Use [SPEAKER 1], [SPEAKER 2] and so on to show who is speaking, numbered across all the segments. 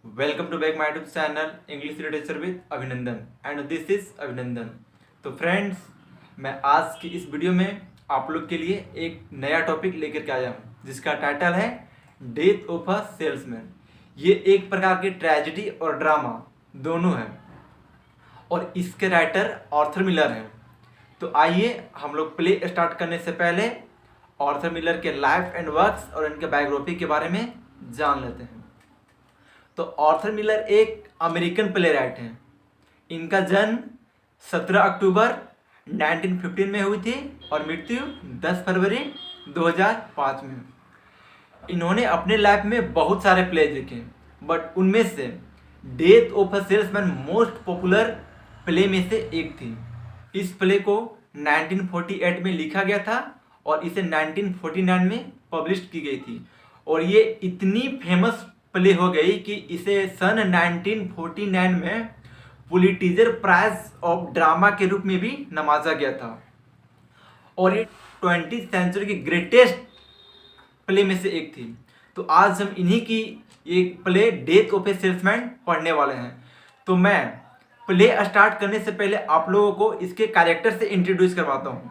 [SPEAKER 1] Welcome to back my YouTube channel English literature with Abhinandan and this is Abhinandan. तो friends, मैं आज की इस वीडियो में आप लोग के लिए एक नया टॉपिक लेकर के आया हूँ जिसका टाइटल है डेथ ऑफ अ सेल्समैन। ये एक प्रकार की ट्रेजेडी और ड्रामा दोनों है और इसके राइटर आर्थर मिलर हैं। तो आइए हम लोग प्ले स्टार्ट करने से पहले आर्थर मिलर के लाइफ एंड वर्क्स और इनके बायोग्राफी के बारे में जान लेते हैं। तो आर्थर मिलर एक अमेरिकन प्ले राइट हैं। इनका जन्म 17 अक्टूबर 1915 में हुई थी और मृत्यु 10 फरवरी 2005 में। इन्होंने अपने लाइफ में बहुत सारे प्ले लिखे, बट उनमें से death of a salesman most popular play में से एक थी। इस प्ले को 1948 में लिखा गया था और इसे 1949 में पब्लिश की गई थी और ये इतनी फेमस प्ले हो गई कि इसे सन 1949 में पुलिट्जर प्राइज ऑफ ड्रामा के रूप में भी नवाजा गया था और ये 20th सेंचुरी की ग्रेटेस्ट प्ले में से एक थी। तो आज हम इन्हीं की एक play death of A salesman पढ़ने वाले हैं। तो मैं प्ले स्टार्ट करने से पहले आप लोगों को इसके कैरेक्टर से इंट्रोड्यूस करवाता हूँ,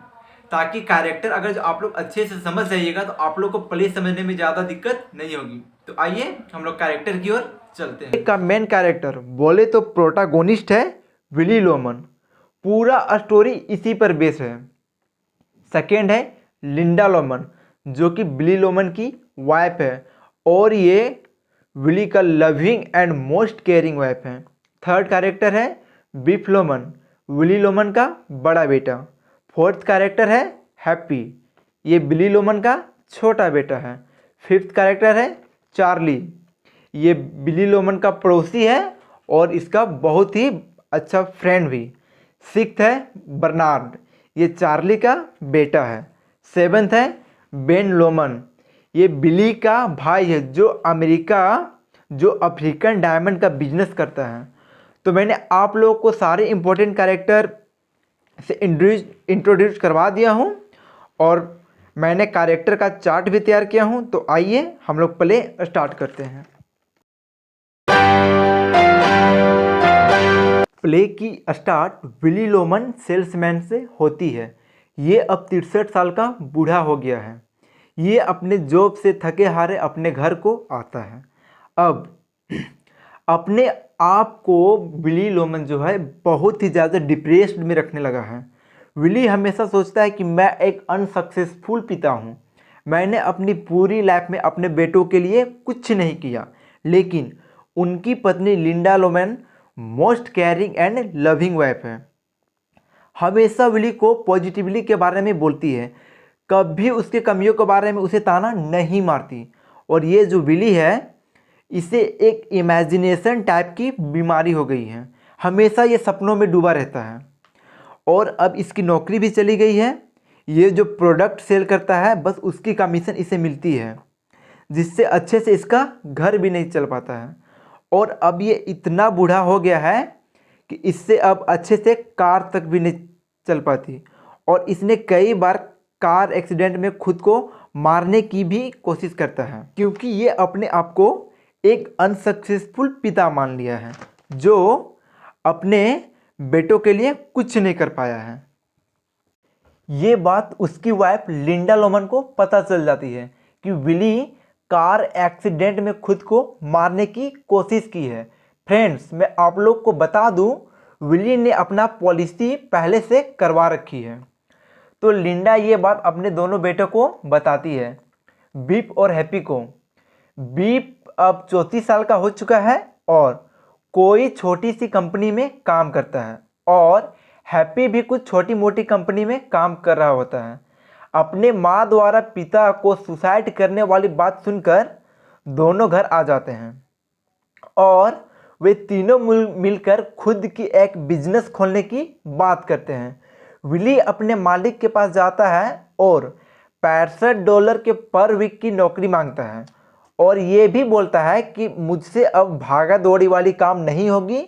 [SPEAKER 1] ताकि कैरेक्टर अगर जो आप लोग अच्छे से समझ जाइएगा तो आप लोग को प्ले समझने में ज़्यादा दिक्कत नहीं होगी। तो आइए हम लोग कैरेक्टर की ओर चलते हैं।
[SPEAKER 2] का मेन कैरेक्टर बोले तो प्रोटागोनिस्ट है विली लोमन। पूरा स्टोरी इसी पर बेस है। सेकेंड है लिंडा लोमन जो कि बिली लोमन की वाइफ है और ये विली का loving and most caring wife है। थर्ड कैरेक्टर है बिफ लोमन, विली लोमन का बड़ा बेटा। फोर्थ कैरेक्टर है हैप्पी, ये बिली लोमन का छोटा बेटा है। फिफ्थ कैरेक्टर है चार्ली, ये बिली लोमन का पड़ोसी है और इसका बहुत ही अच्छा फ्रेंड भी। सिक्स्थ है बर्नार्ड, ये चार्ली का बेटा है। सेवन्थ है बेन लोमन, ये बिली का भाई है जो अफ्रीकन डायमंड का बिजनेस करता है। तो मैंने आप लोगों को सारे इंपॉर्टेंट कैरेक्टर से इंट्रोड्यूस करवा दिया हूँ और मैंने कैरेक्टर का चार्ट भी तैयार किया हूँ। तो आइए हम लोग प्ले स्टार्ट करते हैं। प्ले की स्टार्ट विली लोमन सेल्समैन से होती है। ये अब 63 साल का बूढ़ा हो गया है। ये अपने जॉब से थके हारे अपने घर को आता है। अब अपने आप को विली लोमन जो है बहुत ही ज़्यादा डिप्रेस्ड में रखने लगा है। विली हमेशा सोचता है कि मैं एक अनसक्सेसफुल पिता हूँ, मैंने अपनी पूरी लाइफ में अपने बेटों के लिए कुछ नहीं किया। लेकिन उनकी पत्नी Linda Loman most caring and loving wife है। हमेशा विली को पॉजिटिवली के बारे में बोलती है, कभी उसके कमियों के बारे में उसे ताना नहीं मारती। और ये जो विली है इसे एक इमेजिनेशन टाइप की बीमारी हो गई है, हमेशा ये सपनों में डूबा रहता है। और अब इसकी नौकरी भी चली गई है। ये जो प्रोडक्ट सेल करता है बस उसकी कमीशन इसे मिलती है, जिससे अच्छे से इसका घर भी नहीं चल पाता है। और अब ये इतना बूढ़ा हो गया है कि इससे अब अच्छे से कार तक भी नहीं चल पाती और इसने कई बार कार एक्सीडेंट में खुद को मारने की भी कोशिश करता है, क्योंकि ये अपने आप को एक अनसक्सेसफुल पिता मान लिया है जो अपने बेटों के लिए कुछ नहीं कर पाया है। ये बात उसकी वाइफ लिंडा लोमन को पता चल जाती है कि विली कार एक्सीडेंट में खुद को मारने की कोशिश की है। फ्रेंड्स, मैं आप लोग को बता दूं, विली ने अपना पॉलिसी पहले से करवा रखी है। तो लिंडा ये बात अपने दोनों बेटों को बताती है, बीप और हैप्पी को। बीप अब 34 साल का हो चुका है और कोई छोटी सी कंपनी में काम करता है और हैप्पी भी कुछ छोटी मोटी कंपनी में काम कर रहा होता है। अपने माँ द्वारा पिता को सुसाइड करने वाली बात सुनकर दोनों घर आ जाते हैं और वे तीनों मिलकर खुद की एक बिजनेस खोलने की बात करते हैं। विली अपने मालिक के पास जाता है और $65 के पर वीक की नौकरी मांगता है और ये भी बोलता है कि मुझसे अब भागा दौड़ी वाली काम नहीं होगी,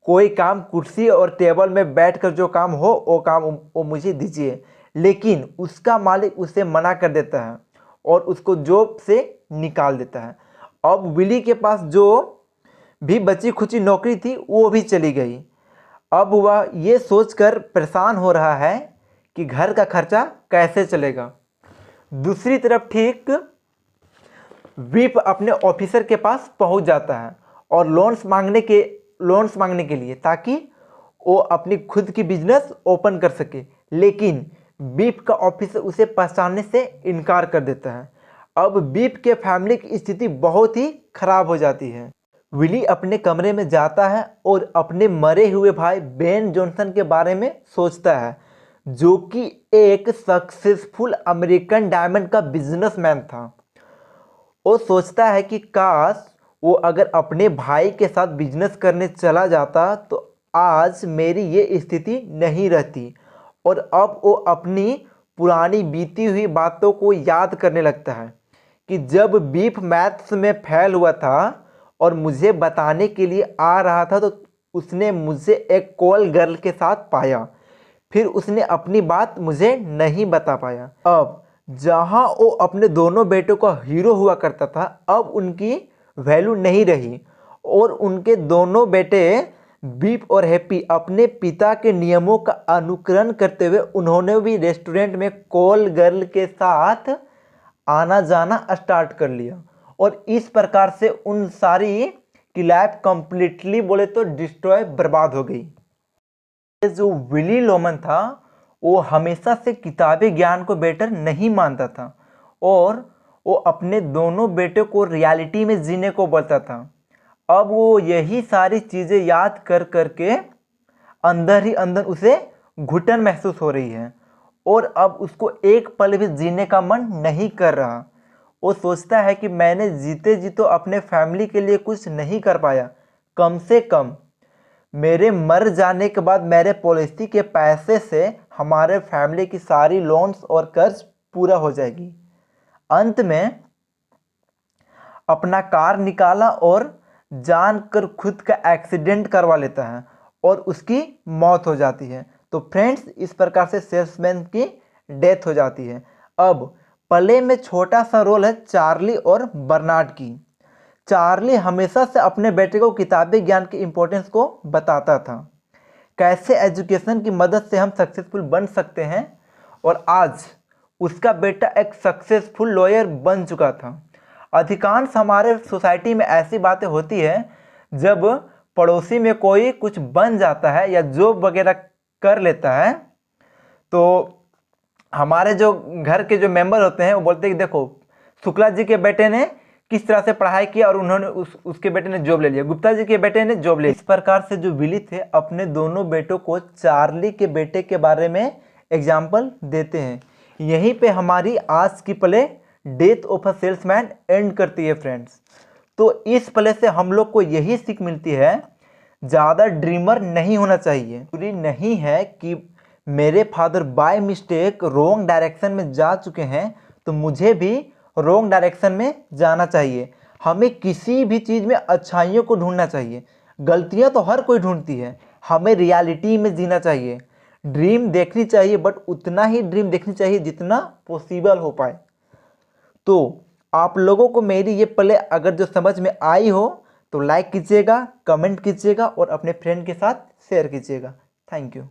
[SPEAKER 2] कोई काम कुर्सी और टेबल में बैठकर जो काम हो वो काम वो मुझे दीजिए। लेकिन उसका मालिक उसे मना कर देता है और उसको जॉब से निकाल देता है। अब विली के पास जो भी बची खुची नौकरी थी वो भी चली गई। अब वह ये सोचकर परेशान हो रहा है कि घर का खर्चा कैसे चलेगा। दूसरी तरफ ठीक विप अपने ऑफिसर के पास पहुंच जाता है और लोन्स मांगने के लिए, ताकि वो अपनी खुद की बिजनेस ओपन कर सके। लेकिन बीप का ऑफिसर उसे पहचानने से इनकार कर देता है। अब बीप के फैमिली की स्थिति बहुत ही खराब हो जाती है। विली अपने कमरे में जाता है और अपने मरे हुए भाई बेन जॉनसन के बारे में सोचता है, जो कि एक सक्सेसफुल अमेरिकन डायमंड का बिजनेसमैन था। वो सोचता है कि काश वो अगर अपने भाई के साथ बिजनेस करने चला जाता तो आज मेरी ये स्थिति नहीं रहती। और अब वो अपनी पुरानी बीती हुई बातों को याद करने लगता है कि जब बीप मैथ्स में फेल हुआ था और मुझे बताने के लिए आ रहा था तो उसने मुझे एक कॉल गर्ल के साथ पाया, फिर उसने अपनी बात मुझे नहीं बता पाया। अब जहां वो अपने दोनों बेटों का हीरो हुआ करता था, अब उनकी वैल्यू नहीं रही और उनके दोनों बेटे बीप और हैप्पी अपने पिता के नियमों का अनुकरण करते हुए उन्होंने भी रेस्टोरेंट में कॉल गर्ल के साथ आना जाना स्टार्ट कर लिया। और इस प्रकार से उन सारी की लाइफ कंप्लीटली बोले तो डिस्ट्रॉय, बर्बाद हो गई। जो विली लोमन था वो हमेशा से किताबी ज्ञान को बेटर नहीं मानता था और वो अपने दोनों बेटों को रियलिटी में जीने को बोलता था। अब वो यही सारी चीज़ें याद कर करके अंदर ही अंदर उसे घुटन महसूस हो रही है और अब उसको एक पल भी जीने का मन नहीं कर रहा। वो सोचता है कि मैंने जीते जी तो अपने फैमिली के लिए कुछ नहीं कर पाया, कम से कम मेरे मर जाने के बाद मेरे पॉलिसी के पैसे से हमारे फैमिली की सारी लोन्स और कर्ज पूरा हो जाएगी। अंत में अपना कार निकाला और जानकर खुद का एक्सीडेंट करवा लेता है और उसकी मौत हो जाती है। तो फ्रेंड्स, इस प्रकार से सेल्समैन की डेथ हो जाती है। अब प्ले में छोटा सा रोल है चार्ली और बर्नार्ड की। चार्ली हमेशा से अपने बेटे को किताबी ज्ञान की इम्पोर्टेंस को बताता था, कैसे एजुकेशन की मदद से हम सक्सेसफुल बन सकते हैं, और आज उसका बेटा एक सक्सेसफुल लॉयर बन चुका था। अधिकांश हमारे सोसाइटी में ऐसी बातें होती है जब पड़ोसी में कोई कुछ बन जाता है या जॉब वगैरह कर लेता है तो हमारे जो घर के जो मेंबर होते हैं वो बोलते हैं कि देखो शुक्ला जी के बेटे ने किस तरह से पढ़ाई किया और उन्होंने उसके बेटे ने जॉब ले लिया, गुप्ता जी के बेटे ने जॉब ले लिया। इस प्रकार से जो विली थे अपने दोनों बेटों को चार्ली के बेटे के बारे में एग्जाम्पल देते हैं। यहीं पे हमारी आज की play death of a salesman and करती है फ्रेंड्स। तो इस प्ले से हम लोग को यही सीख मिलती है, ज़्यादा ड्रीमर नहीं होना चाहिए। जरूरी नहीं है कि मेरे father by mistake wrong direction में जा चुके हैं तो मुझे भी रॉन्ग डायरेक्शन में जाना चाहिए। हमें किसी भी चीज़ में अच्छाइयों को ढूंढना चाहिए। गलतियां तो हर कोई ढूंढती है, हमें रियलिटी में जीना चाहिए। ड्रीम देखनी चाहिए बट उतना ही ड्रीम देखनी चाहिए जितना पॉसिबल हो पाए। तो आप लोगों को मेरी ये प्ले अगर जो समझ में आई हो तो लाइक कीजिएगा, कमेंट कीजिएगा और अपने फ्रेंड के साथ शेयर कीजिएगा। Thank you.